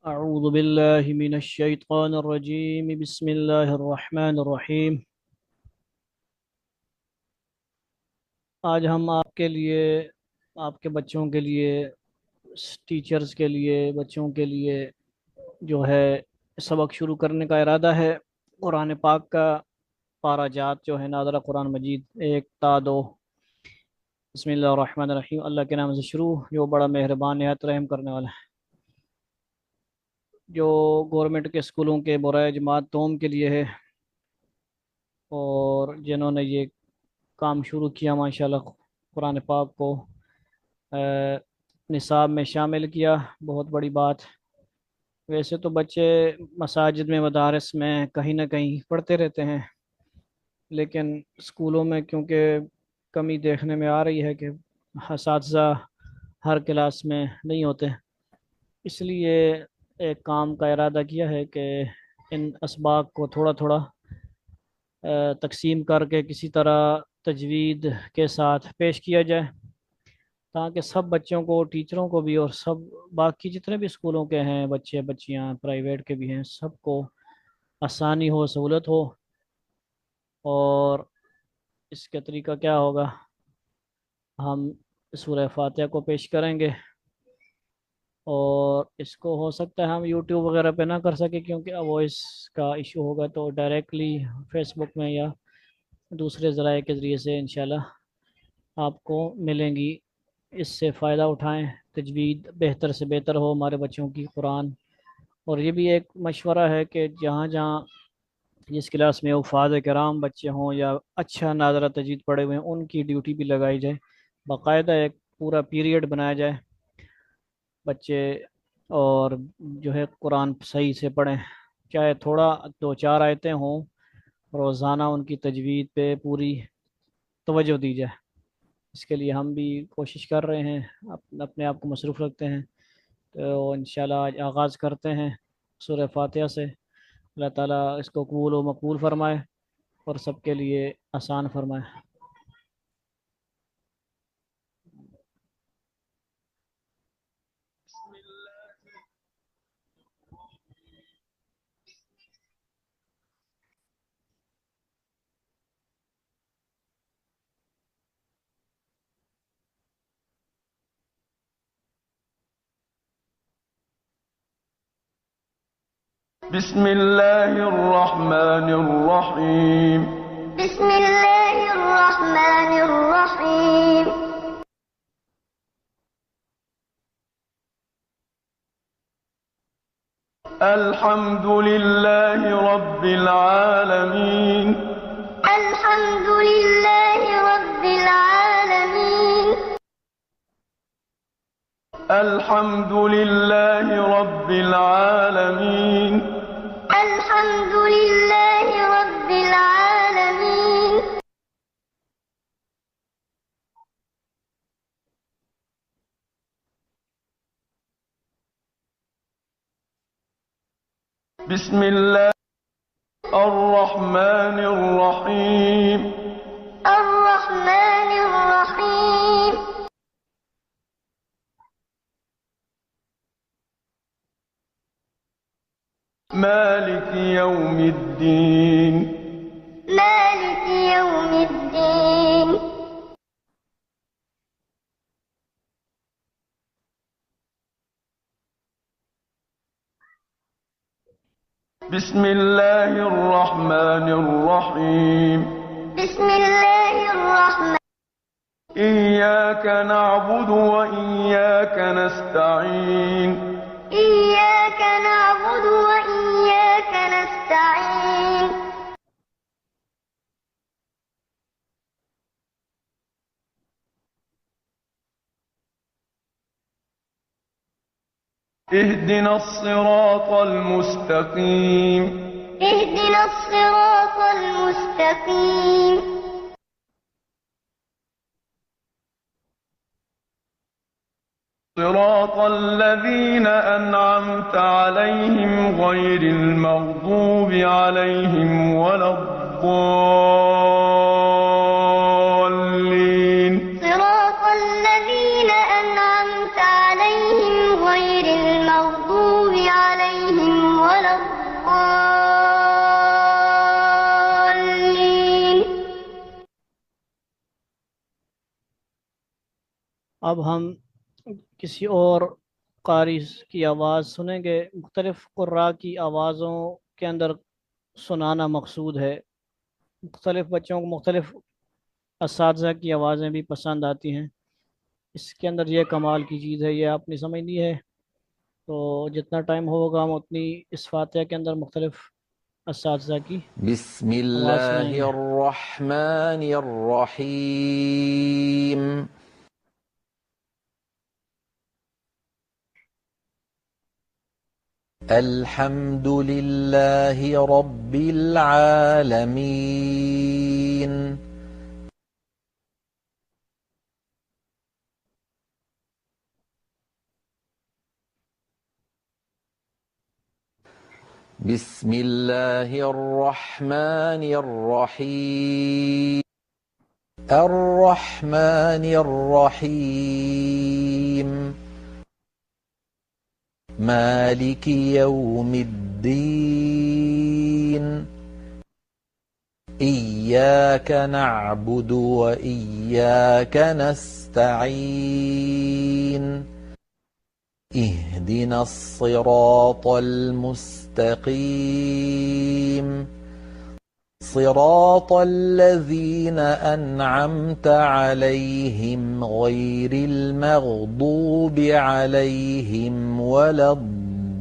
أعوذ بالله من الشيطان الرجيم بسم الله الرحمن الرحیم۔ آج ہم آپ کے لیے، آپ کے بچوں کے لیے، ٹیچرز کے لیے، بچوں کے لیے جو ہے سبق شروع کرنے کا ارادہ ہے۔ قرآن پاک کا پارہ جات جو ہے ناظرہ قرآن مجید 1 تا 2۔ بسم اللہ الرحمن الرحیم، اللہ کے نام سے شروع جو بڑا مہربان نہایت رحم کرنے والا ہے۔ جو گورنمنٹ کے اسکولوں کے برائے جماعت دوم کے لیے ہے، اور جنہوں نے یہ کام شروع کیا ماشاءاللہ، قرآن پاک کو نصاب میں شامل کیا، بہت بڑی بات۔ ویسے تو بچے مساجد میں، مدارس میں کہیں نہ کہیں پڑھتے رہتے ہیں، لیکن اسکولوں میں کیونکہ کمی دیکھنے میں آ رہی ہے کہ اساتذہ ہر کلاس میں نہیں ہوتے، اس لیے ایک کام کا ارادہ کیا ہے کہ ان اسباق کو تھوڑا تھوڑا تقسیم کر کے کسی طرح تجوید کے ساتھ پیش کیا جائے، تاکہ سب بچوں کو، ٹیچروں کو بھی، اور سب باقی جتنے بھی اسکولوں کے ہیں بچے بچیاں، پرائیویٹ کے بھی ہیں، سب کو آسانی ہو، سہولت ہو۔ اور اس کا طریقہ کیا ہوگا؟ ہم سورہ فاتحہ کو پیش کریں گے، اور اس کو ہو سکتا ہے ہم یوٹیوب وغیرہ پہ نہ کر سکیں کیونکہ وائس کا ایشو ہوگا، تو ڈائریکٹلی فیس بک میں یا دوسرے ذرائع کے ذریعے سے انشاءاللہ آپ کو ملیں گی۔ اس سے فائدہ اٹھائیں، تجوید بہتر سے بہتر ہو ہمارے بچوں کی قرآن۔ اور یہ بھی ایک مشورہ ہے کہ جہاں جہاں جس کلاس میں حفاظ کرام بچے ہوں یا اچھا ناظرہ تجوید پڑھے ہوئے ہیں، ان کی ڈیوٹی بھی لگائی جائے، باقاعدہ ایک پورا پیریڈ بنایا جائے، بچے اور جو ہے قرآن صحیح سے پڑھیں، چاہے تھوڑا 2 4 آیتیں ہوں، روزانہ ان کی تجوید پہ پوری توجہ دی جائے۔ اس کے لیے ہم بھی کوشش کر رہے ہیں، اپنے آپ کو مصروف رکھتے ہیں۔ تو انشاءاللہ آج آغاز کرتے ہیں سورہ فاتحہ سے۔ اللہ تعالیٰ اس کو قبول و مقبول فرمائے اور سب کے لیے آسان فرمائے۔ بسم الله الرحمن الرحيم. بسم الله الرحمن الرحيم. الحمد لله رب العالمين. الحمد لله رب العالمين. الحمد لله رب العالمين. الحمد لله رب العالمين. بسم الله الرحمن الرحيم. الرحمن الرحيم. مالك يوم الدين. مالك يوم الدين. بسم الله الرحمن الرحيم. بسم الله الرحمن. إياك نعبد وإياك نستعين. إياك نعبد وإياك نستعين. اهدنا الصراط المستقيم. اهدنا الصراط المستقيم. صراط الذين أنعمت عليهم غير المغضوب عليهم ولا الضالين. صراط الذين أنعمت عليهم غير المغضوب عليهم اب ہم کسی اور قاری کی آواز سنیں گے. مختلف قراء کی آوازوں کے اندر سنانا مقصود ہے. مختلف بچوں کو مختلف اساتذہ کی آوازیں بھی پسند آتی ہیں. اس کے اندر یہ کمال کی چیز ہے، یہ آپ نے سمجھنی ہے. تو جتنا ٹائم ہوگا ہم اتنی اس فاتحہ کے اندر مختلف اساتذہ کی بسم آواز سنائیں الله گے. الرحمن الرحيم. الحمد لله رب العالمين. بسم الله الرحمن الرحيم. الرحمن الرحيم. مالك يوم الدين. إياك نعبد وإياك نستعين. اهدنا الصراط المستقيم. صراط الذين أنعمت عليهم غير المغضوب عليهم ولا الضالين.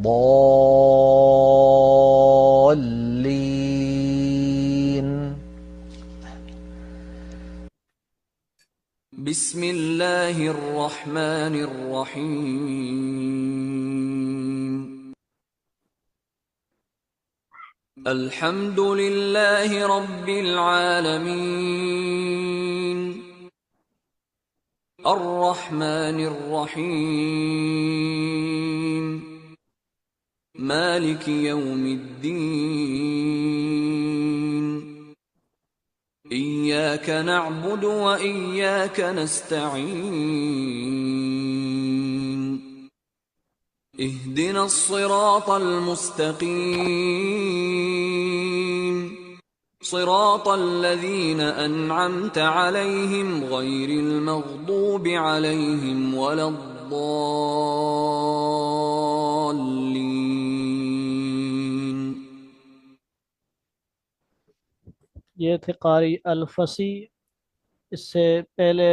بسم الله الرحمن الرحيم. الحمد لله رب العالمين. الرحمن الرحيم. مالك يوم الدين. إياك نعبد وإياك نستعين. اهدنا الصراط المستقيم. صراط الذين أنعمت عليهم غير المغضوب عليهم ولا الضالين. یہ تھے قاری الفسی. اس سے پہلے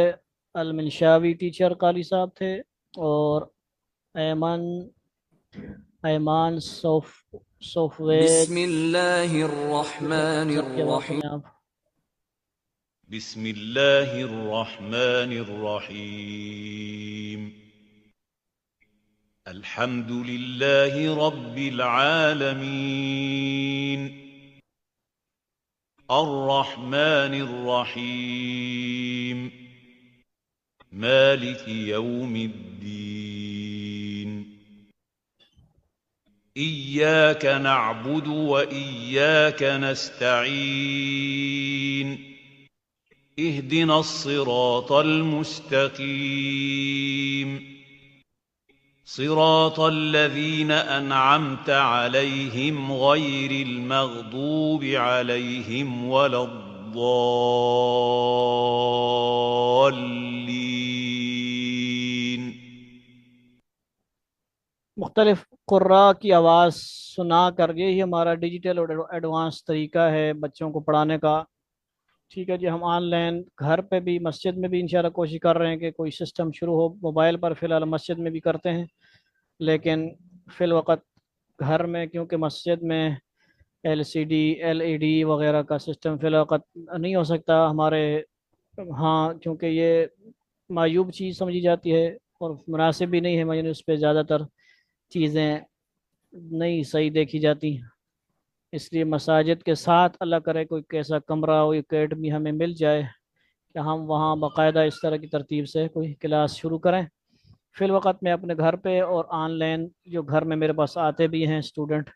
المنشاوی ٹیچر قاری صاحب تھے، اور ایمان سافٹ ویئر. بسم الله الرحمن کی آواز الرحيم. سنیں آپ. بسم الله الرحمن الرحيم. الحمد لله رب العالمين. الرحمن الرحيم. مالك يوم الدين. إياك نعبد وإياك نستعين. اهدنا الصراط المستقيم. صراط الذين أنعمت عليهم غير المغضوب عليهم ولا الضالين. مختلف قراء کی آواز سنا کر، یہی ہمارا ڈیجیٹل اور ایڈوانس طریقہ ہے بچوں کو پڑھانے کا. ٹھیک ہے جی. ہم آن لائن گھر پہ بھی، مسجد میں بھی انشاءاللہ کوشش کر رہے ہیں کہ کوئی سسٹم شروع ہو. موبائل پر فی الحال مسجد میں بھی کرتے ہیں، لیکن فی الوقت گھر میں، کیونکہ مسجد میں LED وغیرہ کا سسٹم فی الوقت نہیں ہو سکتا ہمارے ہاں، کیونکہ یہ معیوب چیز سمجھی جاتی ہے اور مناسب بھی نہیں ہے. مجھے اس پہ زیادہ تر چیزیں نہیں صحیح دیکھی جاتی. اس لیے مساجد کے ساتھ اللہ کرے کوئی کیسا کمرہ کوئی اکیڈمی ہمیں مل جائے کہ ہم وہاں باقاعدہ اس طرح کی ترتیب سے کوئی کلاس شروع کریں. فی الوقت میں اپنے گھر پہ اور آن لائن جو گھر میں میرے پاس آتے بھی ہیں اسٹوڈنٹ،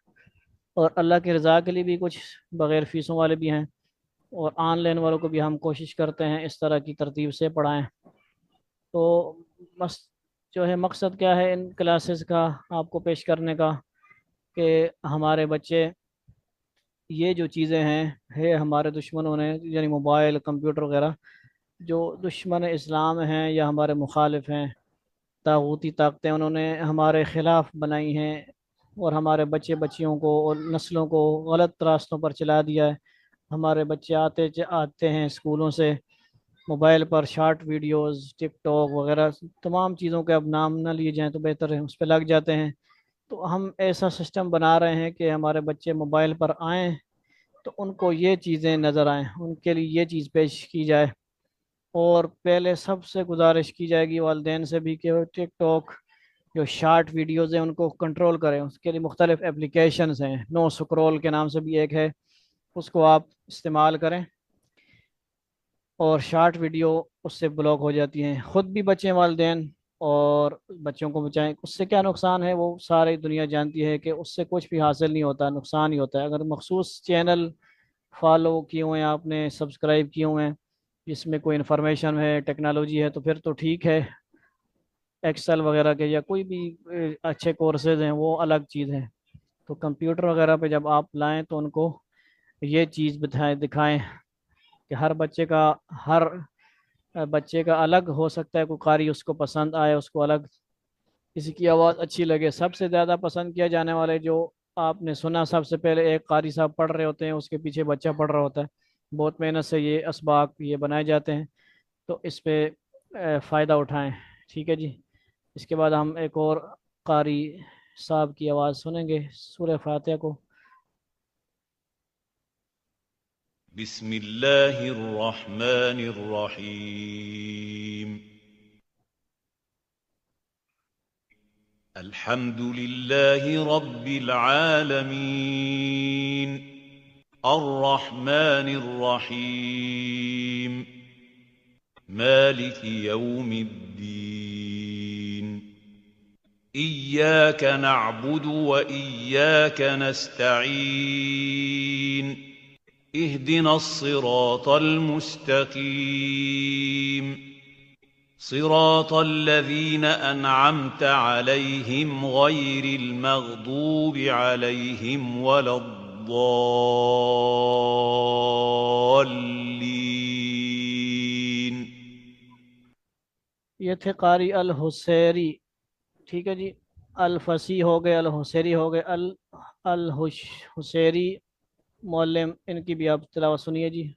اور اللہ کی رضا کے لیے بھی کچھ بغیر فیسوں والے بھی ہیں، اور آن لائن والوں کو بھی ہم کوشش کرتے ہیں اس طرح کی ترتیب سے پڑھائیں. تو جو ہے مقصد کیا ہے ان کلاسز کا آپ کو پیش کرنے کا، کہ ہمارے بچے یہ جو چیزیں ہیں ہمارے دشمنوں نے، یعنی موبائل کمپیوٹر وغیرہ، جو دشمن اسلام ہیں یا ہمارے مخالف ہیں، طاغوتی طاقتیں انہوں نے ہمارے خلاف بنائی ہیں اور ہمارے بچے بچیوں کو اور نسلوں کو غلط راستوں پر چلا دیا ہے۔ ہمارے بچے آتے ہیں اسکولوں سے، موبائل پر شارٹ ویڈیوز، ٹک ٹاک وغیرہ تمام چیزوں کے اب نام نہ لیے جائیں تو بہتر ہے، اس پہ لگ جاتے ہیں۔ تو ہم ایسا سسٹم بنا رہے ہیں کہ ہمارے بچے موبائل پر آئیں تو ان کو یہ چیزیں نظر آئیں، ان کے لیے یہ چیز پیش کی جائے۔ اور پہلے سب سے گزارش کی جائے گی والدین سے بھی کہ وہ ٹک ٹاک جو شارٹ ویڈیوز ہیں ان کو کنٹرول کریں۔ اس کے لیے مختلف اپلیکیشنز ہیں، نو سکرول کے نام سے بھی ایک ہے، اس کو آپ استعمال کریں اور شارٹ ویڈیو اس سے بلاک ہو جاتی ہیں۔ خود بھی بچیں والدین اور بچوں کو بچائیں۔ اس سے کیا نقصان ہے وہ ساری دنیا جانتی ہے کہ اس سے کچھ بھی حاصل نہیں ہوتا، نقصان ہی ہوتا ہے۔ اگر مخصوص چینل فالو کیے ہوئے ہیں آپ نے، سبسکرائب کیے ہوئے ہیں جس میں کوئی انفارمیشن ہے، ٹیکنالوجی ہے، تو پھر تو ٹھیک ہے۔ ایکسل وغیرہ کے یا کوئی بھی اچھے کورسز ہیں وہ الگ چیز ہے۔ تو کمپیوٹر وغیرہ پہ جب آپ لائیں تو ان کو یہ چیز دکھائیں کہ ہر بچے کا الگ ہو سکتا ہے، کوئی قاری اس کو پسند آئے، اس کو الگ کسی کی آواز اچھی لگے۔ سب سے زیادہ پسند کیا جانے والے جو آپ نے سنا، سب سے پہلے ایک قاری صاحب پڑھ رہے ہوتے ہیں، اس کے پیچھے بچہ پڑھ رہا ہوتا ہے، بہت محنت سے یہ اسباق یہ بنائے جاتے ہیں۔ تو اس پہ فائدہ اٹھائیں، ٹھیک ہے جی۔ اس کے بعد ہم ایک اور قاری صاحب کی آواز سنیں گے سورہ فاتحہ کو۔ بسم الله الرحمن الرحيم. الحمد لله رب العالمين الرحمن الرحيم مالك يوم الدين إياك نعبد وإياك نستعين اهدنا الصراط المستقيم صراط الذين أنعمت عليهم غير المغضوب عليهم ولا الضالين. یہ تھے قاری الحسیری، ٹھیک ہے جی۔ الفصیح ہو گئے، الحسیری ہو گئے، الحسیری معلم، ان کی بھی آپ تلاوت سنیے جی۔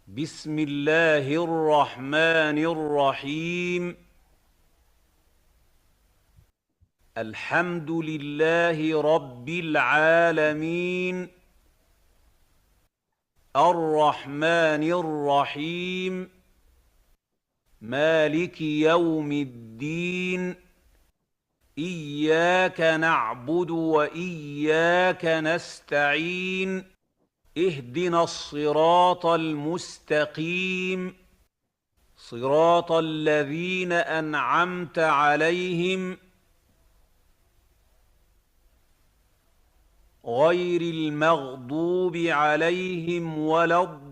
بسم الله الرحمن الرحيم الحمد لله رب العالمين الرحمن الرحيم مالك يوم الدين إياك نعبد وإياك نستعين اهدنا الصراط المستقيم صراط الذين أنعمت عليهم غير المغضوب عليهم ولا الضالين.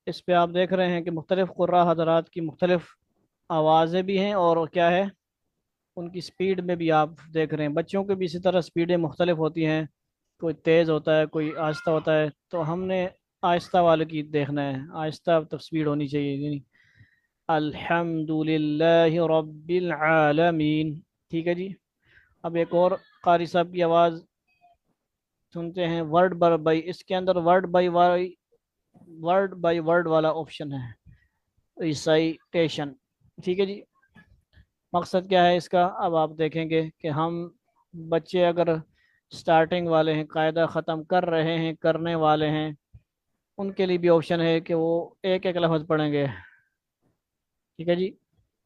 اس پہ آپ دیکھ رہے ہیں کہ مختلف قراء حضرات کی مختلف آوازیں بھی ہیں اور کیا ہے ان کی سپیڈ میں بھی آپ دیکھ رہے ہیں۔ بچوں کے بھی اسی طرح سپیڈیں مختلف ہوتی ہیں، کوئی تیز ہوتا ہے، کوئی آہستہ ہوتا ہے، تو ہم نے آہستہ والے کی دیکھنا ہے، آہستہ سپیڈ ہونی چاہیے یعنی الحمد للہ رب العالمین، ٹھیک ہے جی۔ اب ایک اور قاری صاحب کی آواز سنتے ہیں ورڈ بائی، اس کے اندر ورڈ بائی ورڈ والا آپشن ہے، ریسائٹیشن، ٹھیک ہے جی۔ مقصد کیا ہے اس کا اب آپ دیکھیں گے کہ ہم بچے اگر سٹارٹنگ والے ہیں، قاعدہ ختم کر رہے ہیں، کرنے والے ہیں، ان کے لیے بھی آپشن ہے کہ وہ ایک ایک لفظ پڑھیں گے، ٹھیک ہے جی۔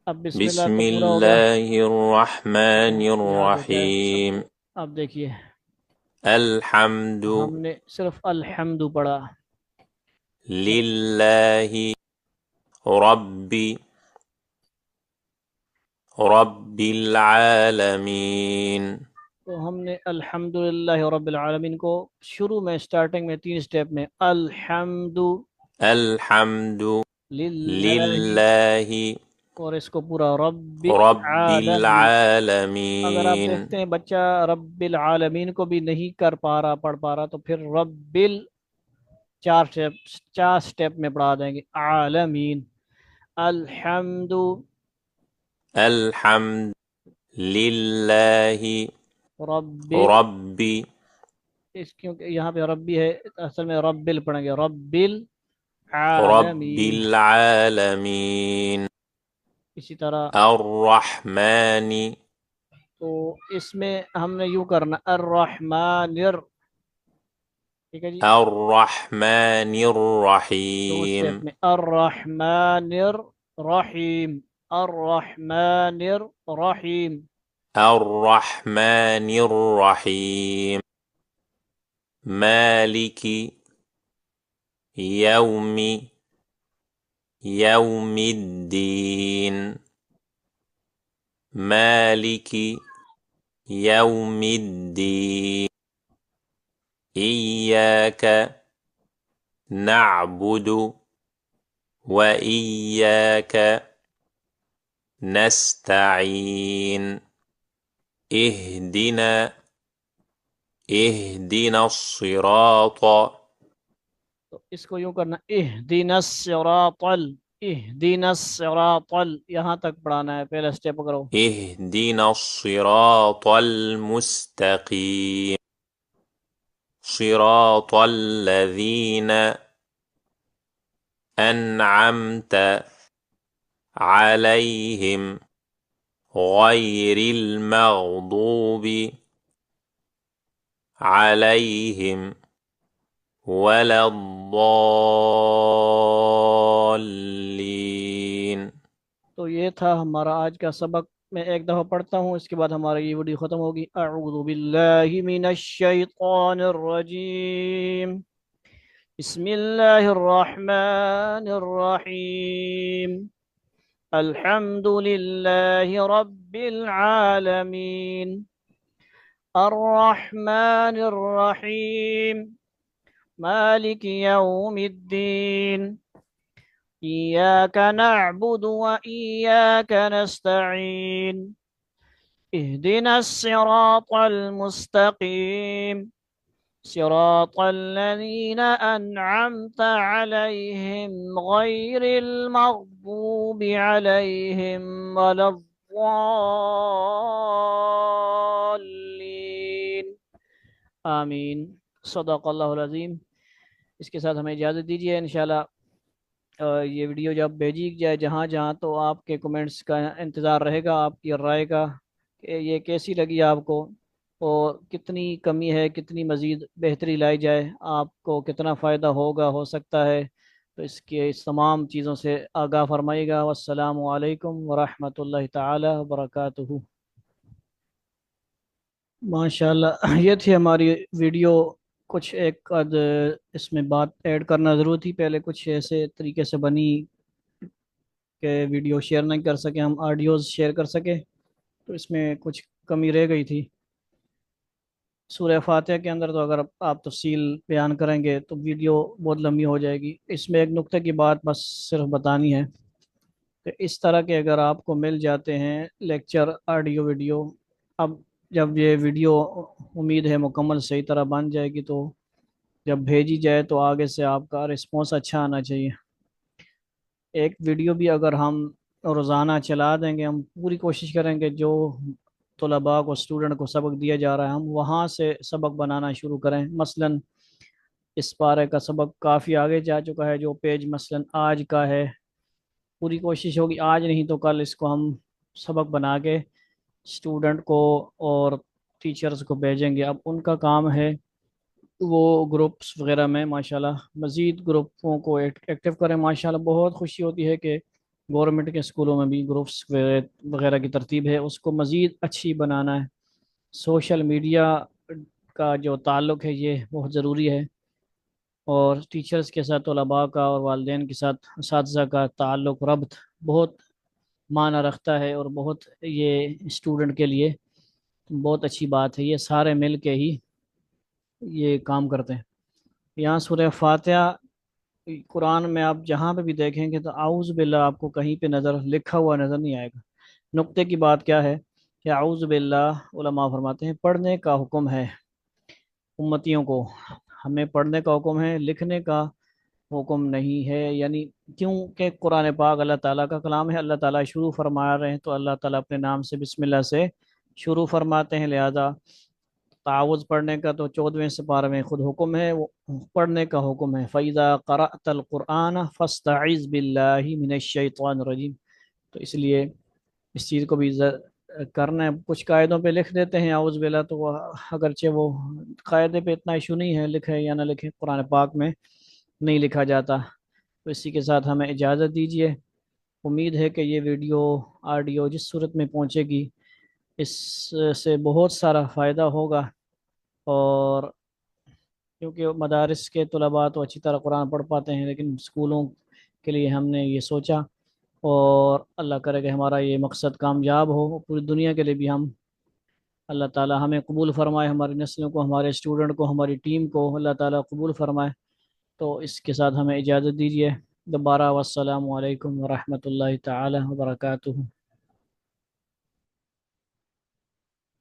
اب بسم اللہ بسم تو پورا ہو گیا، اللہ الرحمن یاد ہوتا ہے الرحیم سب۔ اب دیکھیے الحمد ہم نے صرف الحمد پڑھا، للہ رب العالمین. تو ہم نے الحمد للہ رب العالمین کو شروع میں سٹارٹنگ میں 3 سٹیپ میں الحمد الحمد للہ للہ اور اس کو پورا رب رب العالمین. اگر آپ العالمین. دیکھتے ہیں بچہ رب العالمین کو بھی نہیں کر پا رہا پڑھ پا رہا تو پھر رب چار سٹیپ میں پڑھا دیں گے. عالمین. الحمد. الحمد للہ رب. رب کیونکہ یہاں پہ ربی ہے اصل میں رب پڑھیں گے. رب رب العالمین. العالمین. اسی طرح الرحمن. تو اس میں ہم نے یوں کرنا الرحمن ٹھیک ہے جی. الرحمن دو الرحیم. سٹیپ میں الرحمن الرحیم. الرحمن الرحیم. الرحمن الرحیم. مالک یوم الدین. مالک یوم الدین. ایاک نعبد وإياك نستعين. اهدنا الصراط. تو اس کو یوں کرنا اہدنا الصراط اہدنا الصراط یہاں تک پڑھانا ہے. پہلا سٹیپ کرو. اهدنا الصراط المستقيم. صراط الذين أنعمت عليهم غير المغضوب عليهم ولا الضالين. تو یہ تھا ہمارا آج کا سبق. میں ایک دفعہ پڑھتا ہوں اس کے بعد ہماری یہ ویڈیو ختم ہوگی. اعوذ باللہ من الشیطان الرجیم. بسم اللہ الرحمن الرحیم. الحمد للہ رب العالمین. الرحمن الرحیم. مالک یوم الدین. إياك نعبد وإياك نستعين. اهدنا الصراط المستقيم. صراط الذين أنعمت عليهم غير المغضوب عليهم ولا الضالين. آمین. صدق اللہ العظیم. اس کے ساتھ ہمیں اجازت دیجیے. انشاءاللہ یہ ویڈیو جب بھیجی جائے جہاں جہاں تو آپ کے کمنٹس کا انتظار رہے گا. آپ کی رائے کا کہ یہ کیسی لگی آپ کو اور کتنی کمی ہے, کتنی مزید بہتری لائی جائے, آپ کو کتنا فائدہ ہو سکتا ہے. تو اس تمام چیزوں سے آگاہ فرمائیے گا. والسلام علیکم ورحمۃ اللہ تعالی وبرکاتہ. ماشاءاللہ یہ تھی ہماری ویڈیو. کچھ ایک آدھ اس میں بات ایڈ کرنا ضرور تھی. پہلے کچھ ایسے طریقے سے بنی کہ ویڈیو شیئر نہیں کر سکے, ہم آڈیوز شیئر کر سکے, تو اس میں کچھ کمی رہ گئی تھی. سورہ فاتحہ کے اندر تو اگر آپ تفصیل بیان کریں گے تو ویڈیو بہت لمبی ہو جائے گی. اس میں ایک نقطے کی بات بس صرف بتانی ہے کہ اس طرح کے اگر آپ کو مل جاتے ہیں لیکچر آڈیو ویڈیو, اب جب یہ ویڈیو امید ہے مکمل صحیح طرح بن جائے گی تو جب بھیجی جائے تو آگے سے آپ کا رسپانس اچھا آنا چاہیے. ایک ویڈیو بھی اگر ہم روزانہ چلا دیں گے, ہم پوری کوشش کریں گے جو طلباء کو اسٹوڈنٹ کو سبق دیا جا رہا ہے ہم وہاں سے سبق بنانا شروع کریں. مثلا اس پارے کا سبق کافی آگے جا چکا ہے, جو پیج مثلا آج کا ہے, پوری کوشش ہوگی آج نہیں تو کل اس کو ہم سبق بنا کے اسٹوڈنٹ کو اور ٹیچرز کو بھیجیں گے. اب ان کا کام ہے وہ گروپس وغیرہ میں ماشاءاللہ مزید گروپوں کو ایکٹیو کریں. ماشاءاللہ بہت خوشی ہوتی ہے کہ گورنمنٹ کے اسکولوں میں بھی گروپس وغیرہ کی ترتیب ہے, اس کو مزید اچھی بنانا ہے. سوشل میڈیا کا جو تعلق ہے یہ بہت ضروری ہے, اور ٹیچرز کے ساتھ طلباء کا اور والدین کے ساتھ اساتذہ کا تعلق ربط بہت معنی رکھتا ہے, اور بہت یہ اسٹوڈنٹ کے لیے بہت اچھی بات ہے. یہ سارے مل کے ہی یہ کام کرتے ہیں. یہاں سورہ فاتحہ قرآن میں آپ جہاں پہ بھی دیکھیں گے تو اعوذ باللہ آپ کو کہیں پہ نظر لکھا ہوا نظر نہیں آئے گا۔ نقطے کی بات کیا ہے کہ اعوذ باللہ، علماء فرماتے ہیں پڑھنے کا حکم ہے امتیوں کو، ہمیں پڑھنے کا حکم ہے، لکھنے کا حکم نہیں ہے۔ یعنی کیونکہ قرآن پاک اللہ تعالیٰ کا کلام ہے، اللہ تعالیٰ شروع فرما رہے ہیں تو اللہ تعالیٰ اپنے نام سے بسم اللہ سے شروع فرماتے ہیں، لہذا تعوذ پڑھنے کا تو 14ویں سپارہ میں خود حکم ہے، وہ پڑھنے کا حکم ہے۔ فَإِذَا قَرَأْتَ الْقُرْآنَ فَاسْتَعِذْ بِاللَّهِ مِنَ الشَّيْطَانِ الرَّجِيمِ۔ تو اس لیے اس چیز کو بھی کرنا ہے۔ کچھ قاعدوں پہ لکھ دیتے ہیں اعوذ باللہ، تو وہ اگرچہ وہ قاعدے پہ اتنا ایشو نہیں ہے، لکھے یا نہ لکھے، قرآن پاک میں نہیں لکھا جاتا۔ تو اسی کے ساتھ ہمیں اجازت دیجیے۔ امید ہے کہ یہ ویڈیو آڈیو جس صورت میں پہنچے گی اس سے بہت سارا فائدہ ہوگا، اور کیونکہ مدارس کے طلباء تو اچھی طرح قرآن پڑھ پاتے ہیں، لیکن اسکولوں کے لیے ہم نے یہ سوچا، اور اللہ کرے کہ ہمارا یہ مقصد کامیاب ہو، پوری دنیا کے لیے بھی ہم، اللہ تعالی ہمیں قبول فرمائے، ہماری نسلوں کو، ہمارے اسٹوڈنٹ کو، ہماری ٹیم کو اللہ تعالی قبول فرمائے۔ تو اس کے ساتھ ہمیں اجازت دیجیے دوبارہ، والسلام علیکم ورحمۃ اللہ تعالی وبرکاتہ۔